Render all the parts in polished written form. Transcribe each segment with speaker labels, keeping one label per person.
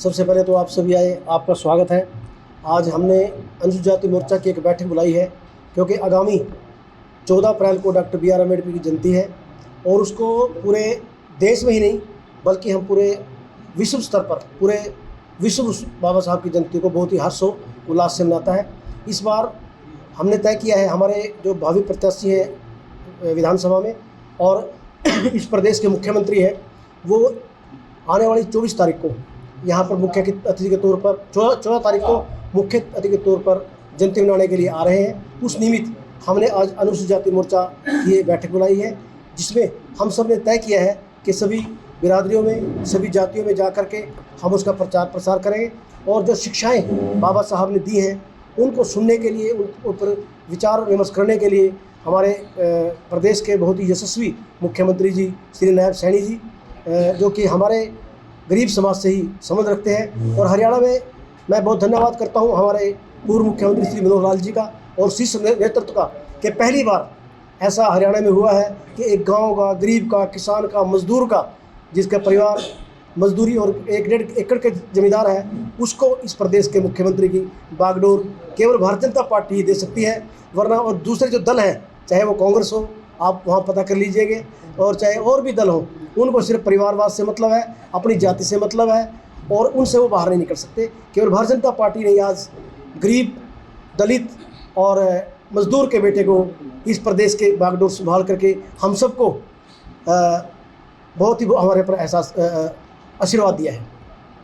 Speaker 1: सबसे पहले तो आप सभी आए, आपका स्वागत है। आज हमने अनुसूचित जाति मोर्चा की एक बैठक बुलाई है क्योंकि आगामी 14 अप्रैल को डॉक्टर बी आर अम्बेडकर की जयंती है और उसको पूरे देश में ही नहीं बल्कि हम पूरे विश्व स्तर पर पूरे विश्व बाबा साहब की जयंती को बहुत ही हर्षोल्लास से मनाता है। इस बार हमने तय किया है, हमारे जो भावी प्रत्याशी हैं विधानसभा में और इस प्रदेश के मुख्यमंत्री हैं, वो आने वाली 24 तारीख को यहाँ पर मुख्य अतिथि के तौर पर 14 तारीख को मुख्य अतिथि के तौर पर जयंती मनाने के लिए आ रहे हैं। उस निमित्त हमने आज अनुसूचित जाति मोर्चा की ये बैठक बुलाई है, जिसमें हम सब ने तय किया है कि सभी बिरादरियों में, सभी जातियों में जा कर के हम उसका प्रचार प्रसार करेंगे और जो शिक्षाएं बाबा साहब ने दी हैं उनको सुनने के लिए, उन पर विचार विमर्श करने के लिए हमारे प्रदेश के बहुत ही यशस्वी मुख्यमंत्री जी श्री नायब सैनी जी, जो कि हमारे गरीब समाज से ही संबंध रखते हैं। और हरियाणा में मैं बहुत धन्यवाद करता हूं हमारे पूर्व मुख्यमंत्री श्री मनोहर लाल जी का और शीर्ष नेतृत्व का कि पहली बार ऐसा हरियाणा में हुआ है कि एक गांव का, गरीब का, किसान का, मजदूर का, जिसका परिवार मजदूरी और 1-1.5 एकड़ के जमींदार है, उसको इस प्रदेश के मुख्यमंत्री की बागडोर केवल भारतीय जनता पार्टी ही दे सकती है। वरना और दूसरे जो दल हैं, चाहे वो कांग्रेस हो, आप वहाँ पता कर लीजिएगा, और चाहे और भी दल हो, उनको सिर्फ परिवारवाद से मतलब है, अपनी जाति से मतलब है और उनसे वो बाहर नहीं निकल सकते। केवल भारतीय जनता पार्टी ने आज गरीब, दलित और मजदूर के बेटे को इस प्रदेश के बागडोर संभाल करके हम सबको बहुत ही हमारे पर एहसास आशीर्वाद दिया है।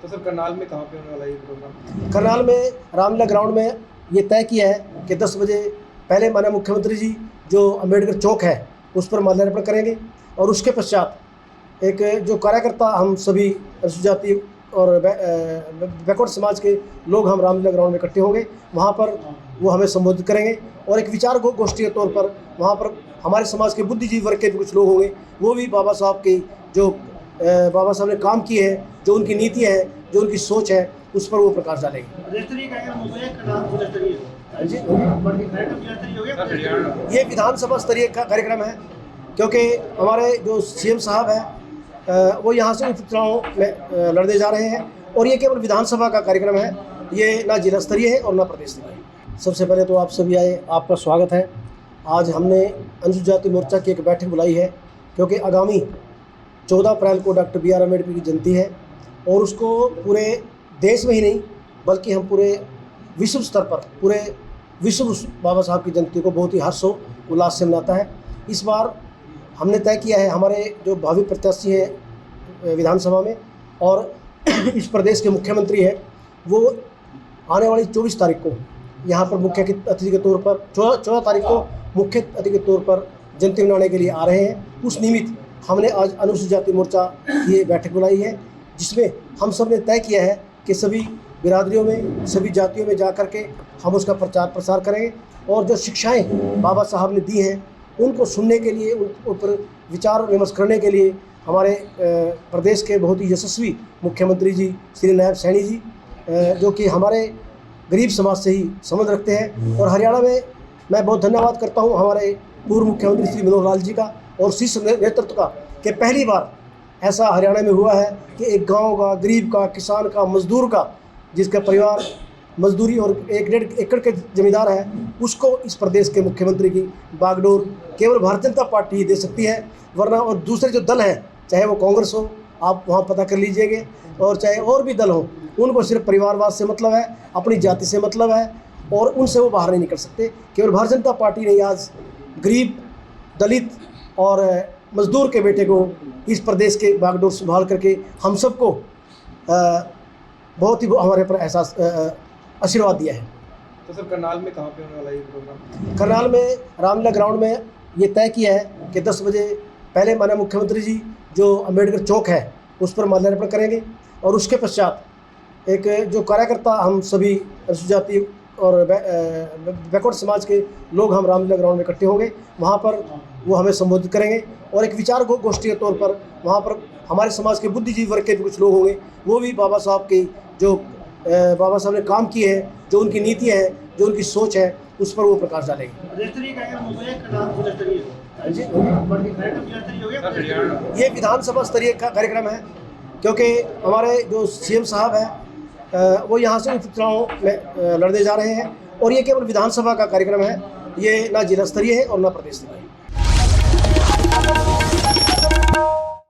Speaker 2: तो सर करनाल में कहाँ पे होने वाला ये प्रोग्राम?
Speaker 1: करनाल में रामलीला ग्राउंड में ये तय किया है कि 10 बजे पहले माननीय मुख्यमंत्री जी जो अम्बेडकर चौक है उस पर माल्यार्पण करेंगे और उसके पश्चात एक जो कार्यकर्ता हम सभी अनुसूचित जाति और बैकवर्ड समाज के लोग हम रामलीला ग्राउंड में इकट्ठे होंगे। वहाँ पर वो हमें संबोधित करेंगे और एक विचार गोष्ठी के तौर पर वहाँ पर हमारे समाज के बुद्धिजीवी वर्ग के भी कुछ लोग होंगे, वो भी बाबा साहब की जो बाबा साहब ने काम किए हैं, जो उनकी नीतियाँ हैं, जो उनकी सोच है, उस पर वो प्रकाश डालेंगे। ये विधानसभा स्तरीय कार्यक्रम है क्योंकि हमारे जो सीएम साहब हैं वो यहाँ से उपचुनाव में लड़ने जा रहे हैं और ये केवल विधानसभा का कार्यक्रम है, ये ना जिला स्तरीय है और ना प्रदेश स्तरीय है। सबसे पहले तो आप सभी आए, आपका स्वागत है। आज हमने अनुसूचित जाति मोर्चा की एक बैठक बुलाई है क्योंकि आगामी 14 अप्रैल को डॉक्टर बी आर अम्बेडकर की जयंती है और उसको पूरे देश में ही नहीं बल्कि हम पूरे विश्व स्तर पर पूरे विश्व बाबा साहब की जयंती को बहुत ही हर्षोल्लास से मनाता है। इस बार हमने तय किया है, हमारे जो भावी प्रत्याशी हैं विधानसभा में और इस प्रदेश के मुख्यमंत्री हैं, वो आने वाली 24 तारीख को यहाँ पर मुख्य अतिथि के तौर पर 14 तारीख को मुख्य अतिथि के तौर पर जयंती मनाने के लिए आ रहे हैं। उस निमित्त हमने आज अनुसूचित जाति मोर्चा की ये बैठक बुलाई है, जिसमें हम सब ने तय किया है कि सभी बिरादरियों में, सभी जातियों में जा कर के हम उसका प्रचार प्रसार करेंगे और जो शिक्षाएं बाबा साहब ने दी हैं उनको सुनने के लिए, उन पर विचार विमर्श करने के लिए हमारे प्रदेश के बहुत ही यशस्वी मुख्यमंत्री जी श्री नायब सैनी जी, जो कि हमारे गरीब समाज से ही संबंध रखते हैं। और हरियाणा में मैं बहुत धन्यवाद करता हूं हमारे पूर्व मुख्यमंत्री श्री मनोहर लाल जी का और शीर्ष नेतृत्व का कि पहली बार ऐसा हरियाणा में हुआ है कि एक गांव का, गरीब का, किसान का, मजदूर का, जिसका परिवार मजदूरी और 1-1.5 एकड़ के जमींदार है, उसको इस प्रदेश के मुख्यमंत्री की बागडोर केवल भारतीय जनता पार्टी ही दे सकती है। वरना और दूसरे जो दल हैं, चाहे वो कांग्रेस हो, आप वहाँ पता कर लीजिएगा, और चाहे और भी दल हो, उनको सिर्फ परिवारवाद से मतलब है, अपनी जाति से मतलब है और उनसे वो बाहर नहीं निकल सकते। केवल भारतीय जनता पार्टी ने आज गरीब, दलित और मजदूर के बेटे को इस प्रदेश के बागडोर संभाल करके हम सबको बहुत ही हमारे पर एहसास आशीर्वाद दिया है।
Speaker 2: तो सर करनाल में कहाँ पे होने वाला ये प्रोग्राम?
Speaker 1: करनाल में रामलीला ग्राउंड में ये तय किया है कि 10 बजे पहले माननीय मुख्यमंत्री जी जो अम्बेडकर चौक है उस पर माल्यार्पण करेंगे और उसके पश्चात एक जो कार्यकर्ता हम सभी अनुसूचित जाति और बैकवर्ड समाज के लोग हम रामलीला ग्राउंड में इकट्ठे होंगे। वहाँ पर वो हमें संबोधित करेंगे और एक विचार गोष्ठी के तौर पर वहाँ पर हमारे समाज के बुद्धिजीवी वर्ग के भी कुछ लोग होंगे, वो भी बाबा साहब की जो बाबा साहब ने काम किए हैं, जो उनकी नीतियाँ हैं, जो उनकी सोच है, उस पर वो प्रकाश डालेंगे। ये विधानसभा स्तरीय कार्यक्रम है क्योंकि हमारे जो सीएम साहब हैं वो यहाँ से उपचुनाव में लड़ने जा रहे हैं और ये केवल विधानसभा का कार्यक्रम है, ये ना जिला स्तरीय है और ना प्रदेश स्तरीय है।